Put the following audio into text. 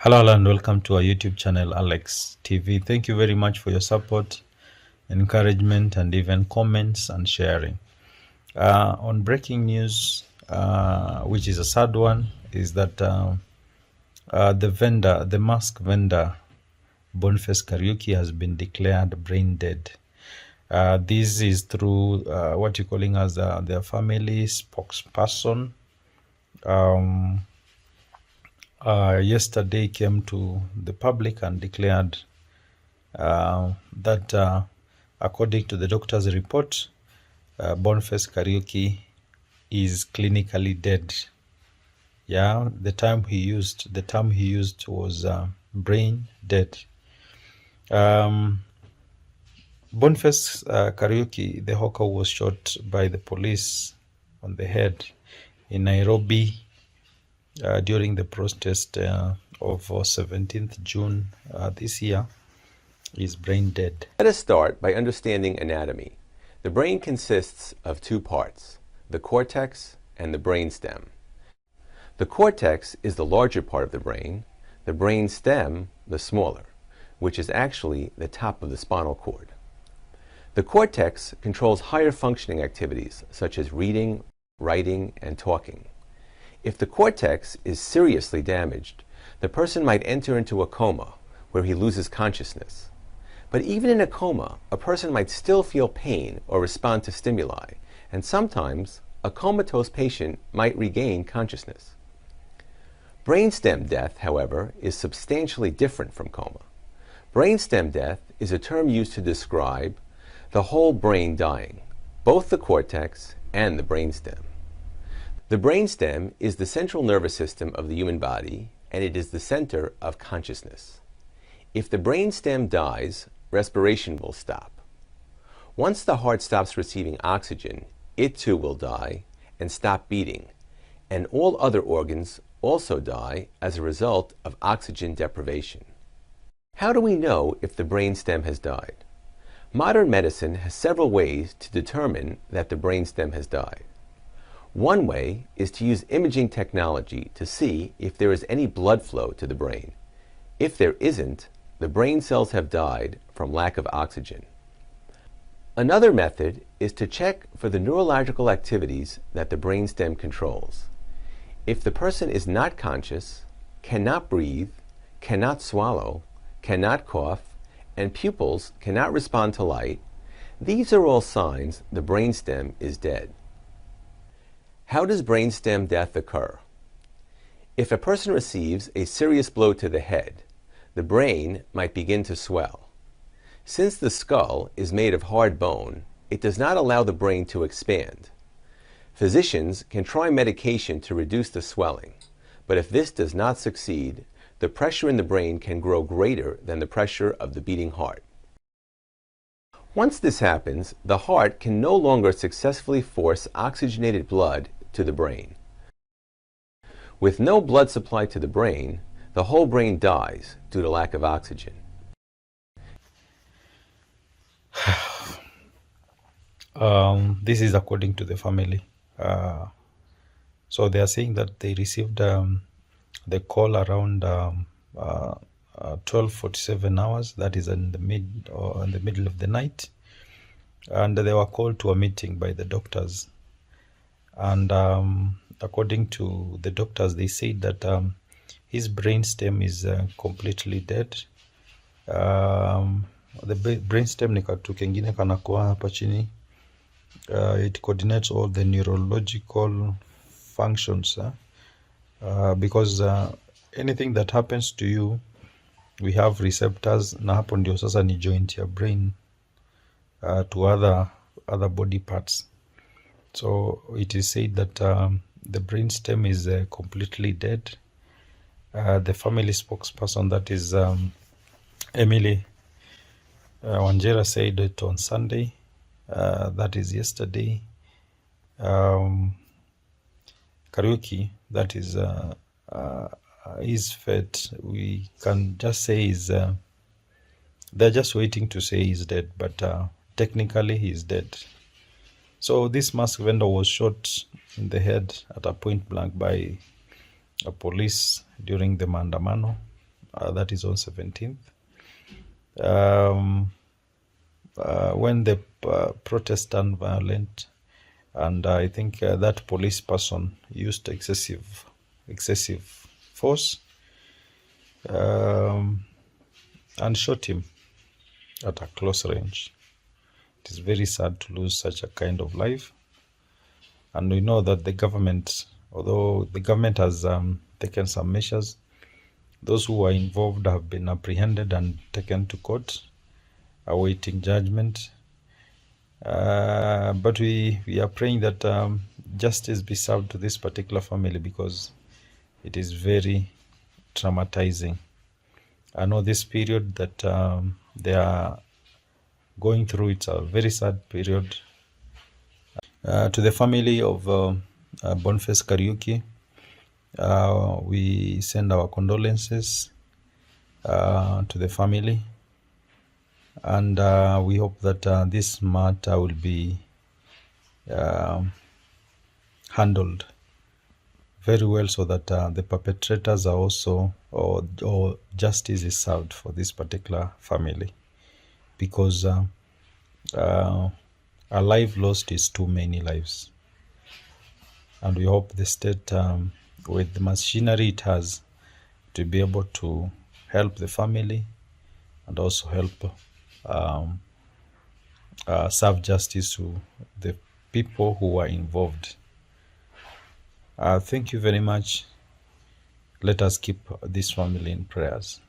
Hello and welcome to our YouTube channel, Alex TV. Thank you very much for your support, encouragement, and even comments and sharing. On breaking news, which is a sad one, is that the mask vendor, Bonface Kariuki, has been declared brain dead. This is through what you're calling as their family spokesperson. Yesterday came to the public and declared that according to the doctor's report, Bonface Kariuki is clinically dead. Yeah, the term he used was brain dead. Bonface Kariuki, the hawker, was shot by the police on the head in Nairobi during the protest of 17th June this year. Is brain dead. Let us start by understanding anatomy. The brain consists of two parts, the cortex and the brainstem. The cortex is the larger part of the brainstem the smaller, which is actually the top of the spinal cord. The cortex controls higher functioning activities such as reading, writing, and talking. If the cortex is seriously damaged, the person might enter into a coma where he loses consciousness. But even in a coma, a person might still feel pain or respond to stimuli, and sometimes a comatose patient might regain consciousness. Brainstem death, however, is substantially different from coma. Brainstem death is a term used to describe the whole brain dying, both the cortex and the brainstem. The brainstem is the central nervous system of the human body, and it is the center of consciousness. If the brainstem dies, respiration will stop. Once the heart stops receiving oxygen, it too will die and stop beating, and all other organs also die as a result of oxygen deprivation. How do we know if the brainstem has died? Modern medicine has several ways to determine that the brainstem has died. One way is to use imaging technology to see if there is any blood flow to the brain. If there isn't, the brain cells have died from lack of oxygen. Another method is to check for the neurological activities that the brainstem controls. If the person is not conscious, cannot breathe, cannot swallow, cannot cough, and pupils cannot respond to light, these are all signs the brainstem is dead. How does brainstem death occur? If a person receives a serious blow to the head, the brain might begin to swell. Since the skull is made of hard bone, it does not allow the brain to expand. Physicians can try medication to reduce the swelling, but if this does not succeed, the pressure in the brain can grow greater than the pressure of the beating heart. Once this happens, the heart can no longer successfully force oxygenated blood to the brain. With no blood supply to the brain, the whole brain dies due to lack of oxygen. This is according to the family. So they are saying that they received the call around 12:47 hours. That is in the middle of the night, and they were called to a meeting by the doctors. And according to the doctors, they said that his brainstem is completely dead. The brainstem ni katu kengine kanakuwa hapa chini. It coordinates all the neurological functions because anything that happens to you, we have receptors, na hapo ndio sasa ni joint ya brain to other body parts. So it is said that the brainstem is completely dead. The family spokesperson, that is Emily Wanjera, said it on Sunday. That is yesterday. Kariuki, that is his fate, we can just say is they're just waiting to say he's dead, but technically he's dead. So this mask vendor was shot in the head at a point blank by a police during the maandamano that is on 17th. When the protest turned violent, and I think that police person used excessive force and shot him at a close range. It is very sad to lose such a kind of life, and we know that the government, although the government has taken some measures, those who are involved have been apprehended and taken to court, awaiting judgment. But we are praying that justice be served to this particular family, because it is very traumatizing. I know this period that they are going through, it's a very sad period. To the family of Bonface Kariuki, we send our condolences to the family, and we hope that this matter will be handled very well, so that the perpetrators are also, or justice is served for this particular family, because a life lost is too many lives, and we hope the state, with the machinery it has, to be able to help the family and also help serve justice to the people who are involved. Thank you very much. Let us keep this family in prayers.